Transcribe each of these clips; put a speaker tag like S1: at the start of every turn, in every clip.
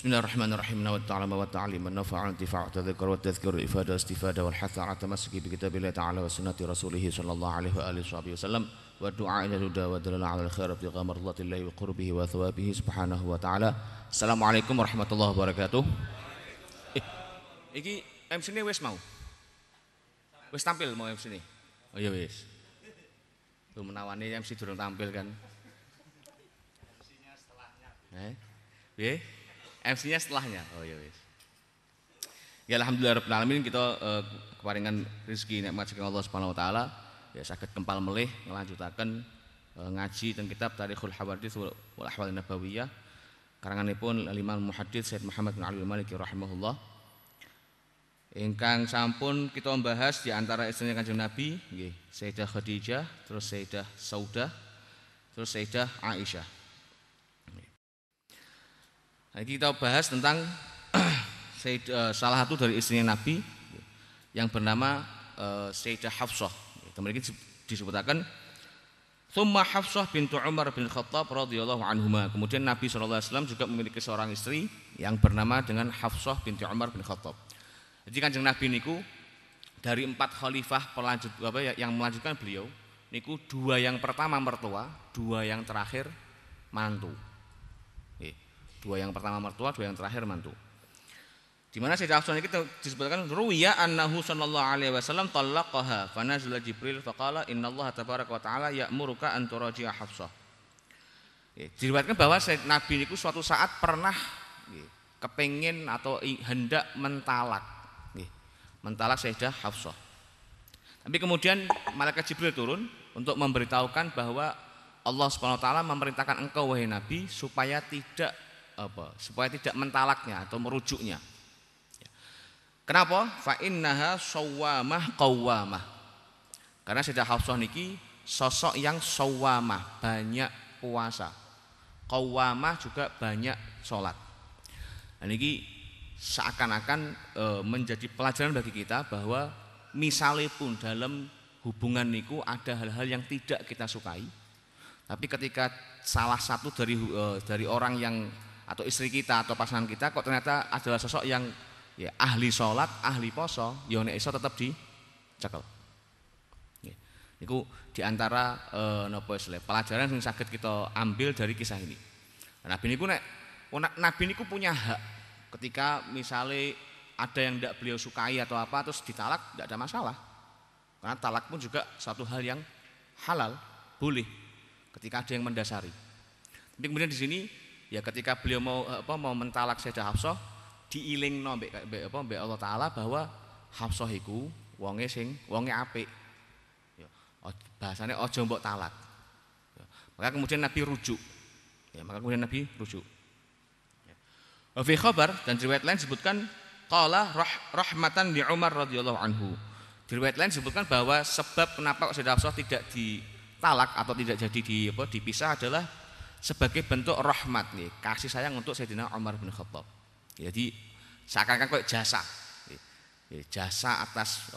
S1: Bismillahirrahmanirrahim. Wa ta'ala wa ta'lim wa nafa'a intifa' tadhkar wa tadhkir ifada istifada wal hatha 'ala tamassuki bi kitabillahi ta'ala wa sunnati rasulih sallallahu alaihi wa alihi wasallam wa du'a ila huda wa dalala 'ala al-khair bi ghamratillahi wa qurbihi wa thawabihi subhanahu wa ta'ala. Assalamualaikum warahmatullahi wabarakatuh. Iki MC ini wis mau. Wis tampil mau MC ini. Oh iya wis. Tuh menawani MC durung tampil kan. MC-nya setelahnya. MC-nya setelahnya. Oh iya wis. Ya alhamdulillah rabbil alamin kita keparingan rezeki nikmat saking Allah Subhanahu wa taala ya saged kempal melih ngelanjutaken ngaji teng kitab Tarikhul Hawadits wal Ahwal Nabawiyah karanganipun Imam Muhaddits Said Muhammad bin Ali Al-Maliki rahimahullah. Ingkang sampun kita membahas di antara istrinya Kanjeng Nabi nggih, Sayyidah Khadijah, terus Sayyidah Saudah, terus Sayyidah Aisyah. Nah, kita bahas tentang salah satu dari istrinya Nabi yang bernama Sayyidah Hafsah. Kemudian disebutkan Tsumma Hafsah bintu Umar bin Khattab radhiyallahu anhuma. Kemudian Nabi SAW juga memiliki seorang istri yang bernama dengan Hafsah binti Umar bin Khattab. Jadi Kanjeng Nabi niku dari 4 khalifah yang melanjutkan beliau niku 2 yang pertama mertua, 2 yang terakhir mantu. 2 yang pertama mertua, 2 yang terakhir mantu. Di mana Sayyidah Hafsah ini disebutkan ruwiya annahu sallallahu alaihi wasallam talaqaha fa nazala Jibril faqala innallaha tabaraka wa ta'ala ya'muruka an turaji'a Hafsah. Diriwayatkan bahwa Nabi niku suatu saat pernah kepengin atau hendak mentalak Sayyidah Hafsah. Tapi kemudian malaikat Jibril turun untuk memberitahukan bahwa Allah Subhanahu wa taala memerintahkan engkau wahai Nabi supaya tidak mentalaknya atau merujuknya. Kenapa? Fa innaha shawwamah qawwamah. Karena Sayyidah Hafsah niki sosok yang shawwamah, banyak puasa. Qawwamah juga banyak sholat. Nah niki seakan-akan menjadi pelajaran bagi kita bahwa misalnya pun dalam hubungan niku ada hal-hal yang tidak kita sukai, tapi ketika salah satu dari orang yang atau istri kita atau pasangan kita kok ternyata adalah sosok yang ya ahli sholat, ahli poso, ya nek iso tetap dicekel. Niku diantara pelajaran yang saged kita ambil dari kisah ini. Nabi niku punya hak. Ketika misalnya ada yang tidak beliau sukai atau apa terus ditalak, tidak ada masalah. Karena talak pun juga satu hal yang halal, boleh ketika ada yang mendasari. Tapi kemudian di sini ya ketika beliau mau mentalak Sayyidah Hafsah, diilingno mbek Allah taala bahwa Hafsah iku wonge apik. Ya, bahasane aja mbok talak. Ya, maka kemudian Nabi rujuk. Fi khabar dan riwayat lain disebutkan qala rahmatan bi Umar radhiyallahu anhu. Di riwayat lain disebutkan bahwa sebab kenapa Sayyidah Hafsah tidak ditalak atau tidak jadi dipisah adalah sebagai bentuk rahmat nih, kasih sayang untuk Sayyidina Umar bin Khattab. Jadi seakan-akan kayak jasa atas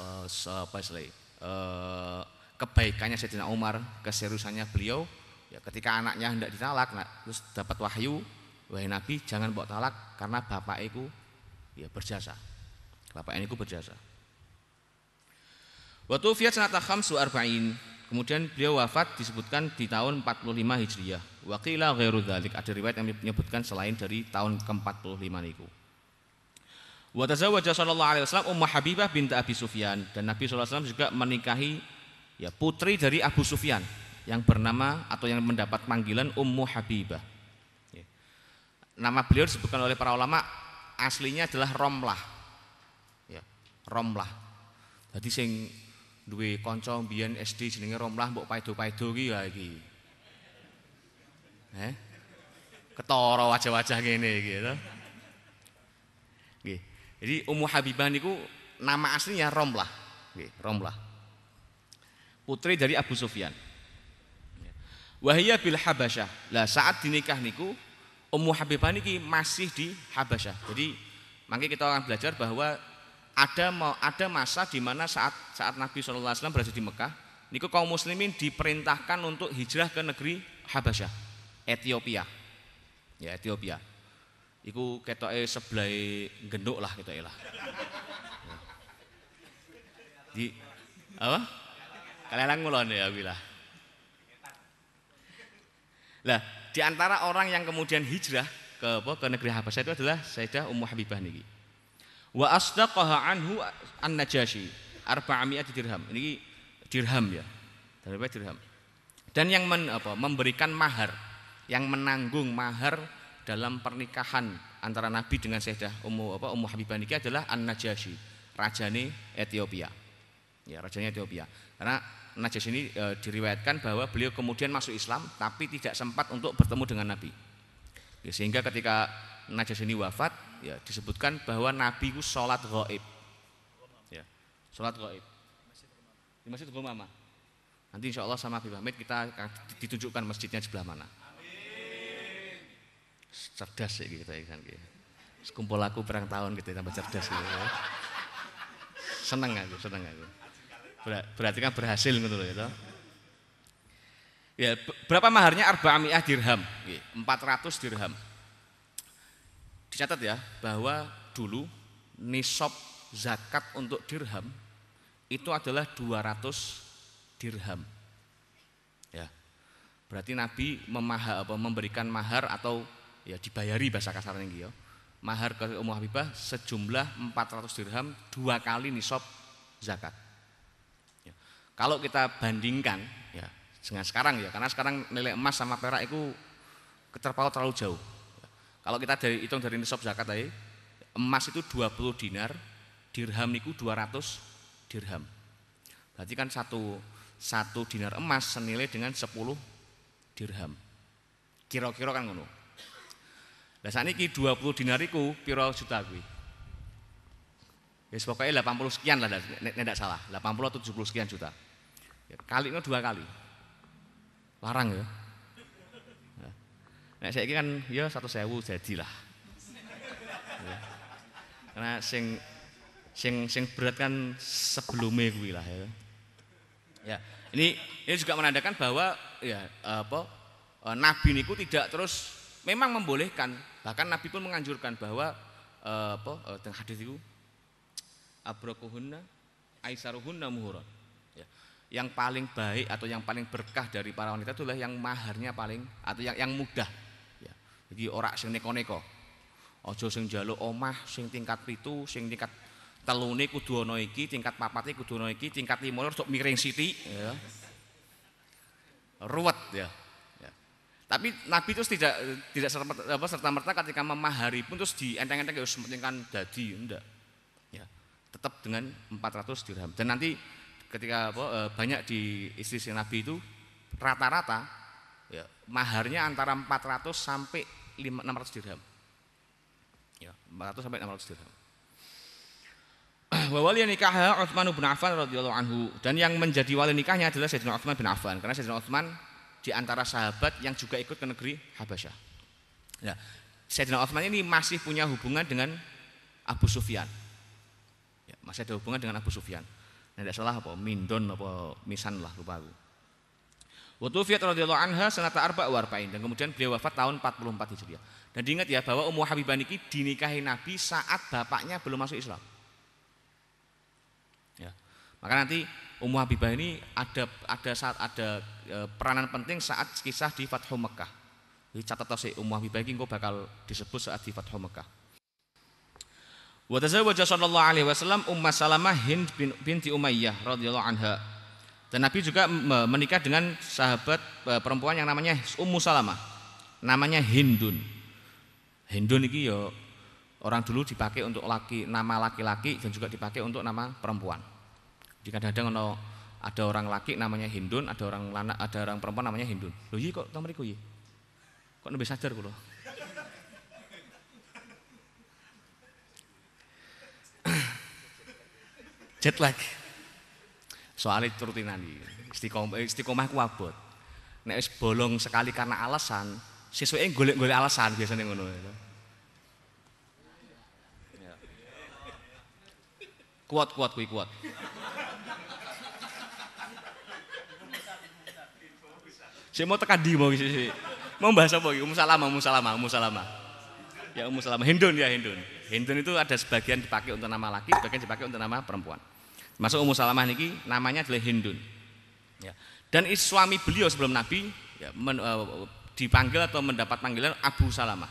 S1: kebaikannya Sayyidina Umar, keseriusannya beliau. Ya, ketika anaknya hendak ditalak, terus dapat wahyu, wahai Nabi jangan mbok talak karena bapak iku ya berjasa. Bapak iku berjasa. Wa tuwfiyat sanata 45. Kemudian beliau wafat disebutkan di tahun 45 Hijriah. Wa qila ghairu dzalik. Ada riwayat yang menyebutkan selain dari tahun ke-45 niku. Wa tazawwaja sallallahu alaihi wasallam Ummu Habibah binti Abi Sufyan dan Nabi sallallahu alaihi wasallam juga menikahi ya putri dari Abu Sufyan yang bernama atau yang mendapat panggilan Ummu Habibah. Nama beliau disebutkan oleh para ulama aslinya adalah Romlah. Ya, Romlah. Jadi sing duwe kanca mbiyen SD jenenge Romlah mbok paido-paido iki ya iki. Ketara wajah-wajah ngene iki to. Nggih. Jadi Ummu Habibah niku nama aslinya Romlah. Nggih, Romlah. Putri dari Abu Sufyan. Wahia bil Habasyah. Lah saat dinikah niku Ummu Habibah niki masih di Habasyah. Jadi makanya kita akan belajar bahwa ada masa di mana saat Nabi SAW berada di Mekah, niku kaum muslimin diperintahkan untuk hijrah ke negeri Habasyah, Ethiopia. Ya, Ethiopia. Iku ketoke sebelah genduk lah ketoke lah. Di apa? Kalelang ngulon ya wilah. Lah, di antara orang yang kemudian hijrah ke negeri Habasyah itu adalah Sayyidah Ummu Habibah niki. Wa asdaqaha anhu an-Najasyi 400 dirham. Ini dirham ya. Dari dirham. Dan yang memberikan mahar, yang menanggung mahar dalam pernikahan antara Nabi dengan Sayyidah Ummu Habibah niki adalah an-Najasyi, rajane Ethiopia. Ya, rajanya Ethiopia. Karena Najasyi ini diriwayatkan bahwa beliau kemudian masuk Islam tapi tidak sempat untuk bertemu dengan Nabi. Ya, sehingga ketika Najasyi ini wafat, ya disebutkan bahwa Nabi itu sholat ghaib. Ya, sholat ghaib. Di Masjid Ghamamah. Nanti insya Allah sama Habib Hamid kita akan ditunjukkan masjidnya sebelah mana. Amin. Cerdas ya kita kan. Sekumpul aku perang tahun kita tambah cerdas gitu. Seneng aku. Berarti kan berhasil gitu loh ya. Ya, berapa maharnya 400 dirham? 400 dirham. Dicatat ya bahwa dulu nisab zakat untuk dirham itu adalah 200 dirham. Ya. Berarti Nabi memberikan mahar atau ya dibayari bahasa kasarnya gitu ya. Mahar ke Ummu Habibah sejumlah 400 dirham 2 kali nisab zakat. Kalau kita bandingkan ya dengan sekarang ya, karena sekarang nilai emas sama perak itu terpaut terlalu jauh. Kalau kita hitung dari nisab zakat tadi, emas itu 20 dinar, dirham itu 200 dirham. Berarti kan satu dinar emas senilai dengan 10 dirham. Kira-kira kan ngono. Lah saniki 20 dinar iku pira juta kuwi? Ya pokoknya 80 sekian lah, tidak salah, 80 atau 70 sekian juta. Ya, kali itu 2 kali, larang ya. Nah saya ini kan ya 1.000 jadilah. Ya. Karena sing berat kan sebelumnya gue lah ya. Ya, ini juga menandakan bahwa ya Nabi niku tidak terus memang membolehkan, bahkan Nabi pun menganjurkan bahwa teng hadis itu abrakuhunna aisaruhunna muhuran. Ya. Yang paling baik atau yang paling berkah dari para wanita itulah yang maharnya paling atau yang mudah. Ya. Jadi ora sing neko-neko. Aja sing njaluk omah sing tingkat 7, sing tingkat 3 kudu ana iki, tingkat 4 kudu ana iki, tingkat 5 sok miring sithik ya. Ruwet ya. Ya. Tapi Nabi itu tidak serta-merta ketika memahari pun terus dienteng-enteng ya sementingkan dadi enggak. Tetap dengan 400 dirham. Dan nanti ketika banyak di istri Nabi itu rata-rata ya, maharnya antara 400 sampai 600 dirham. Ya, 400 sampai 600 dirham. Wa wali nikahnya Utsman bin Affan radhiyallahu anhu, dan yang menjadi wali nikahnya adalah Sayyidina Utsman bin Affan karena Sayyidina Utsman di antara sahabat yang juga ikut ke negeri Habasyah. Ya, Sayyidina Utsman ini masih punya hubungan dengan Abu Sufyan. Ya, masih ada hubungan dengan Abu Sufyan. Nah, tidak salah Mindon Misan lah lupa aku. Wa tuwfiyat radhiyallahu anha sanata 44 dan kemudian beliau wafat tahun 44 Hijriah. Dan diingat ya bahwa Ummu Habibah niki dinikahi Nabi saat bapaknya belum masuk Islam. Ya. Maka nanti Ummu Habibah ini ada peranan penting saat kisah di Fathu Mekah. Jadi catat sih Ummu Habibah ini kok bakal disebut saat di Fathu Mekah. Wa tazawwaja sallallahu alaihi wasallam Ummu Salamah Hind binti Umayyah radhiyallahu anha. Dan Nabi juga menikah dengan sahabat perempuan yang namanya Ummu Salamah. Namanya Hindun. Hindun iki ya orang dulu dipakai untuk nama laki-laki dan juga dipakai untuk nama perempuan. Jadi kadang-kadang ada orang laki namanya Hindun, ada orang perempuan namanya Hindun. Lho iya kok teng mriku iya. Kok nembe sadar kula. Jet lag. Soalnya rutinan iki. Istiqomah ku abot. Nek wis bolong sekali karena alasan, sesuke golek-golek alasan biasanya ngono. Kuat kuwi kuat. Saya mau tekan di mau sih. Mau bahas apa iki? Ummu Salamah. Ya Ummu Salamah, Hindun ya Hindun. Hindun itu ada sebagian dipakai untuk nama laki, sebagian dipakai untuk nama perempuan. Masuk Ummu Salamah niki namanya adalah Hindun. Ya. Dan suami beliau sebelum Nabi ya, dipanggil atau mendapat panggilan Abu Salamah.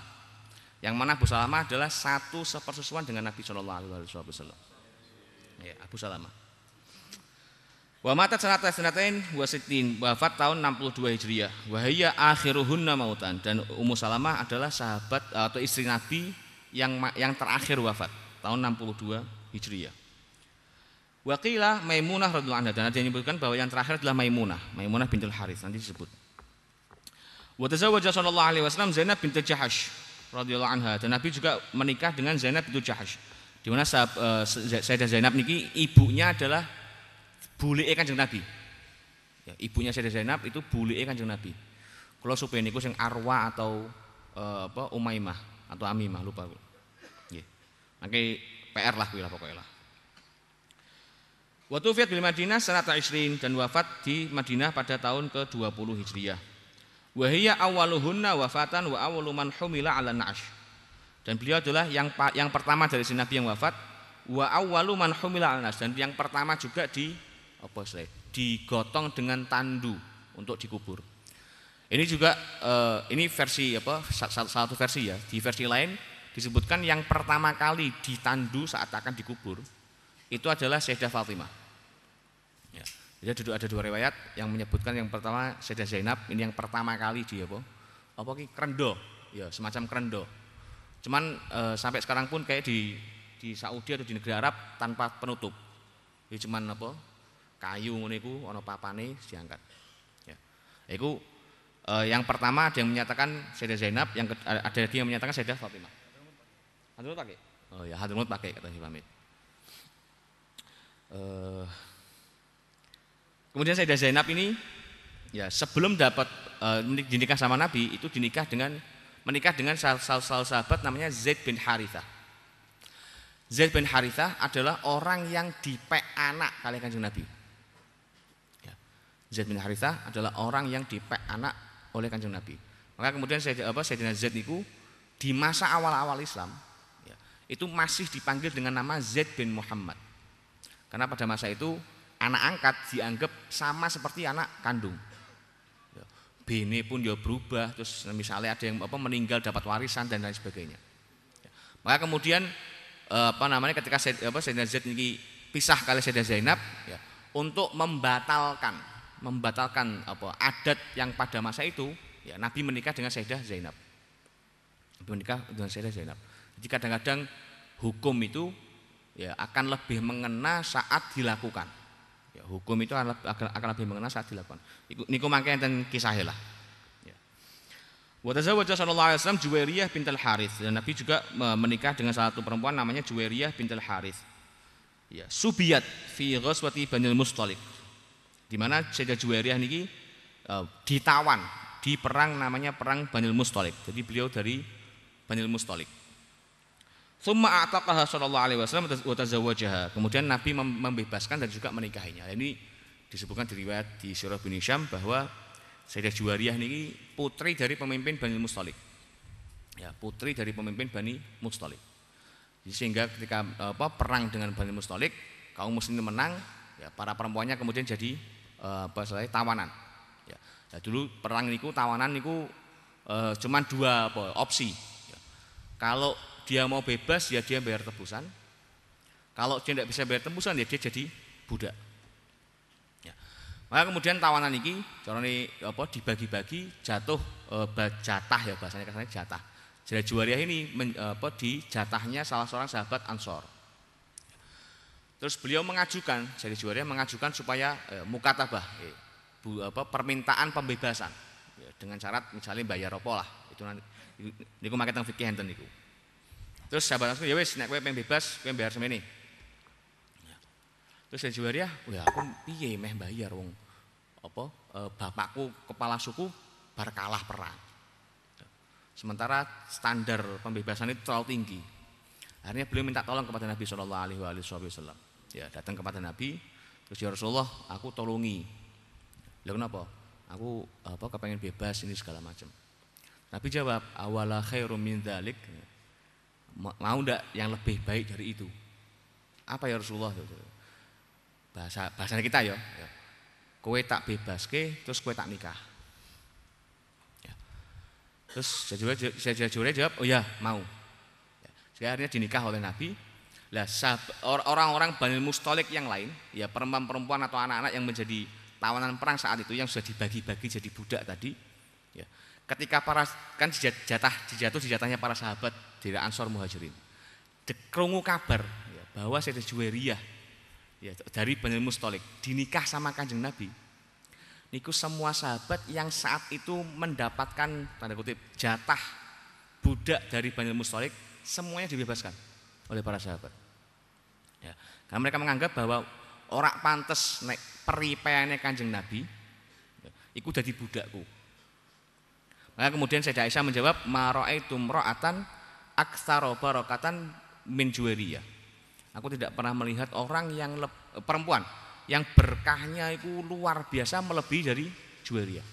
S1: Yang mana Abu Salamah adalah satu sepersusuan dengan Nabi Shallallahu Alaihi Wasallam. Ya, Abu Salamah. Wa matat sanata sanatain wa sittin, wafat tahun 62 Hijriah. Wa hiya akhiruhunna mautan, dan Ummu Salamah adalah sahabat atau istri Nabi yang terakhir wafat tahun 62 Hijriah. Wa qila Maimunah radhiyallahu anha, dan ada yang menyebutkan bahwa yang terakhir adalah Maimunah bintul Harits, nanti disebut. Wa tazawwaja sallallahu alaihi wasallam Zainab binti Jahash radhiyallahu anha, dan Nabi juga menikah dengan Zainab binti Jahash. Di mana Sayyidah Zainab niki ibunya adalah bulike Kanjeng Nabi. Ya, ibunya Sayyidah Zainab itu bulike Kanjeng Nabi. Kula supaya niku sing Arwa atau Umaymah atau Amimah lupa. Nggih. Mangke PR lah kuwi lah pokoke lah. Wa tuwfiyat bil Madinah sanata 20, dan wafat di Madinah pada tahun ke-20 Hijriah. Wa hiya awwaluhunna wafatan wa awwalu man humila 'ala na'sh. Dan beliau adalah yang pertama dari si Nabi yang wafat, wa awwalu man humila 'ala na'sh, dan yang pertama juga digotong dengan tandu untuk dikubur. Ini juga ini versi satu versi ya. Di versi lain disebutkan yang pertama kali ditandu saat akan dikubur itu adalah Sayyidah Fatimah. Ya. Jadi ada dua riwayat yang menyebutkan yang pertama Sayyidah Zainab ini yang pertama kali di krendo, ya semacam krendo. Cuman sampai sekarang pun kayak di Saudi atau di negara Arab tanpa penutup. Jadi cuman kayu ngono iku ana papane diangkat. Ya. Iku yang pertama ada yang menyatakan Sayyidah Zainab, ada lagi yang menyatakan Sayyidah Fatimah. Hadrut pakai? Oh ya, Hadrut pakai kata si pamit. Kemudian Sayyidah Zainab ini ya sebelum dapat dinikah sama Nabi itu menikah dengan salah sahabat namanya Zaid bin Harithah. Zaid bin Harithah adalah orang yang dipek anak kali Kanjeng Nabi. Ya. Zaid bin Harithah adalah orang yang dipek anak oleh Kanjeng Nabi. Maka kemudian Sayyidina Zaid itu di masa awal-awal Islam ya, itu masih dipanggil dengan nama Zaid bin Muhammad. Karena pada masa itu anak angkat dianggap sama seperti anak kandung. Ya. Bene pun ya berubah, terus misalnya ada yang meninggal dapat warisan dan lain sebagainya. Ya. Maka kemudian ketika Sayyidina Zaid ini pisah kali Sayyidah Zainab ya, untuk membatalkan adat yang pada masa itu ya, Nabi menikah dengan Sayyidah Zainab. Jadi kadang-kadang hukum itu ya akan lebih mengena saat dilakukan. Ya, hukum itu akan lebih mengena saat dilakukan. Niku mangke enten kisah lah. Wa tazawwaja sallallahu alaihi wasallam Juwairiyah bintul Harits, dan Nabi juga menikah dengan salah satu perempuan namanya Juwairiyah bintul Harits. Ya, subiyat fi ghazwati Banil Mustalik. Di mana Sayyidah Juwairiyah niki ditawan di perang namanya perang Banil Mustalik. Jadi beliau dari Banil Mustalik. Tsumma a'taqaha sallallahu alaihi wasallam wa tazawwajaha. Kemudian Nabi membebaskan dan juga menikahinya. Ini disebutkan di riwayat di Sirah bin Hisham bahwa Sayyidah Juwairiyah ini putri dari pemimpin Bani Mustalik. Ya, putri dari pemimpin Bani Mustalik. Sehingga ketika perang dengan Bani Mustalik, kaum muslimin menang, ya, para perempuannya kemudian jadi tawanan. Ya. Nah, dulu perang niku tawanan niku cuma dua opsi. Ya. Kalau dia mau bebas ya dia bayar tebusan. Kalau dia tidak bisa bayar tebusan ya dia jadi budak. Maka kemudian tawanan ini carane dibagi-bagi jatuh jatah ya bahasanya kasarnya jatah. Jadi Juwairiyah ini di jatahnya salah seorang sahabat Ansor. Terus beliau mengajukan, jadi Juwairiyah mengajukan supaya mukatabah permintaan pembebasan ya, dengan syarat misalnya bayar apa lah. Itu nanti niku mangke teng fikih enten niku. Terus sahabat Ansor ya wis nek kowe pengen bebas kowe bayar semene. Terus Sayyidah Juwairiyah, "Wah, aku piye meh bayar wong bapakku kepala suku bar kalah perang." Sementara standar pembebasan itu terlalu tinggi. Akhirnya beliau minta tolong kepada Nabi sallallahu alaihi wasallam. Ya, datang kepada Nabi, terus ya Rasulullah, aku tolongi. Lah kenapa? Aku kepengen bebas ini segala macam. Nabi jawab, "Awala khairum min dzalik." Mau ndak yang lebih baik dari itu? Apa ya Rasulullah? Bahasa kita ya. Kowe tak bebaske, terus kowe tak nikah. Ya. Terus saya jawab, oh ya mau. Ya. Jadi akhirnya dinikah oleh Nabi. Lah orang-orang Bani Mustalik yang lain, ya perempuan-perempuan atau anak-anak yang menjadi tawanan perang saat itu yang sudah dibagi-bagi jadi budak tadi, ya. Ketika kan jatahnya para sahabat dari Ansor Muhajirin, krungu kabar ya, bahwa Sayyidah Juwairiyah ya, dari Bani Mustalik dinikah sama Kanjeng Nabi. Niku semua sahabat yang saat itu mendapatkan tanda kutip jatah budak dari Bani Mustalik semuanya dibebaskan oleh para sahabat. Ya, karena mereka menganggap bahwa orang pantes nek peripayane Kanjeng Nabi ya, iku dadi budakku. Maka kemudian Sayyidah Aisyah menjawab mara'aitu mra'atan aktsara barakatan min Juwairiyah. Aku tidak pernah melihat orang yang perempuan yang berkahnya itu luar biasa melebihi dari Juwairiyah.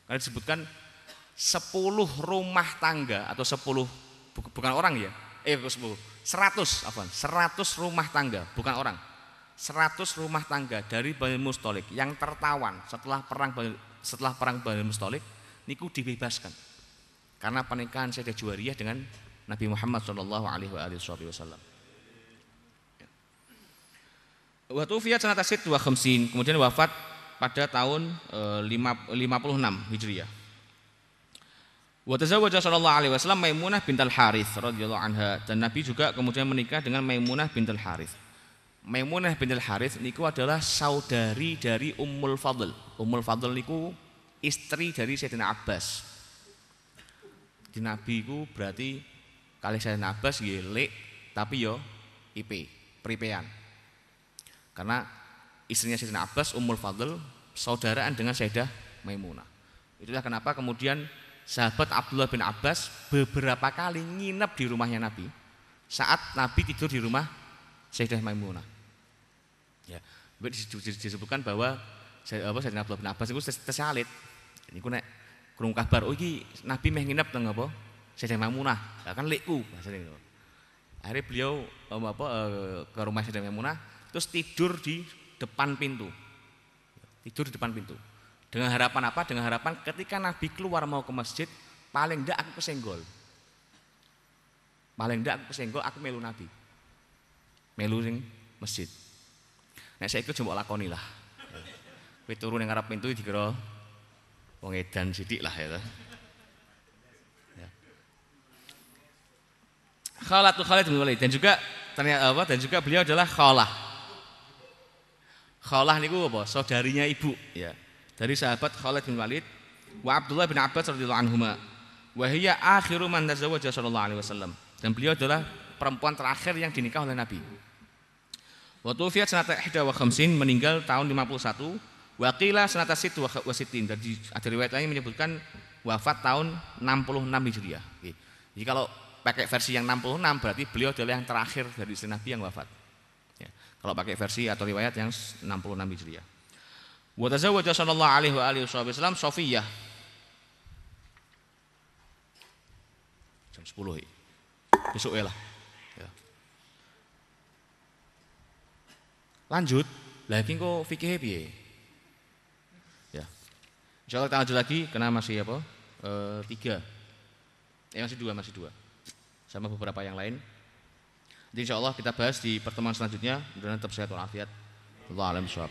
S1: Karena disebutkan 10 rumah tangga atau 10 bukan orang ya. 100 rumah tangga, bukan orang. 100 rumah tangga dari Bani Mustalik yang tertawan setelah perang Bani Mustalik niku dibebaskan. Karena pernikahan Sayyidah Juwairiyah dengan Nabi Muhammad sallallahu alaihi wasallam. Wa tuwfiyat sanata 56, kemudian wafat pada tahun 56 Hijriah. Wa tazawwaja sallallahu alaihi wasallam Maimunah bintul Harits radhiyallahu anha, dan Nabi juga kemudian menikah dengan Maimunah bintul Harits. Maimunah bintul Harits niku adalah saudari dari Ummul Fadl. Ummul Fadl niku istri dari Sayyidina Abbas. Di Nabi ku berarti kali Sayyidina Abbas nggih lek tapi yo IP, peripean. Karena istrinya Sayyidina Abbas Ummul Fadl saudaraan dengan Sayyidah Maimunah. Itulah kenapa kemudian sahabat Abdullah bin Abbas beberapa kali nginep di rumahnya Nabi saat Nabi tidur di rumah Sayyidah Maimunah. Ya, disebutkan bahwa Sayyidina Abdullah bin Abbas itu tersalit. Niku nek krungu kabar, oh iki Nabi meh nginep teng apa? Sayyidah Maimunah. Lah kan lekku bahasane niku. Akhirnya beliau ke rumah Sayyidah Maimunah terus tidur di depan pintu. Tidur di depan pintu. Dengan harapan apa? Dengan harapan ketika Nabi keluar mau ke masjid, paling ndak aku kesenggol. Paling ndak aku kesenggol, aku melu Nabi. Melu ning masjid. Nek saya ikut coba lakoni lah. Kowe turu ning ngarep pintu dikira wong edan sithik lah ya. Khalid bin Walid dan juga ternyata dan juga beliau adalah khalah. Khalah niku apa? Saudarinya ibu ya. Dari sahabat Khalid bin Walid wa Abdullah bin Abbas radhiyallahu anhuma. Wa hiya akhiru man tazawwaja sallallahu alaihi wasallam. Dan beliau adalah perempuan terakhir yang dinikah oleh Nabi. Wa tuwfiyat sanata 51, meninggal tahun 51. Wa qila sanata 60. Dan ada riwayat lain menyebutkan wafat tahun 66 Hijriah. Jadi kalau pakai versi yang 66 berarti beliau adalah yang terakhir dari istri Nabi yang wafat. Ya. Kalau pakai versi atau riwayat yang 66 Hijriah. Wa tazawwaja sallallahu alaihi wasallam Safiyah. Jam 10 ya. Besok ya lah. Ya. Lanjut, lagi kok fikih piye? Ya. Insyaallah kita lanjut lagi karena masih apa? 3. Masih dua. Sama beberapa yang lain. Jadi insyaallah kita bahas di pertemuan selanjutnya. Mudah-mudahan tetap sehat walafiat. Wallahu a'lam bishawab.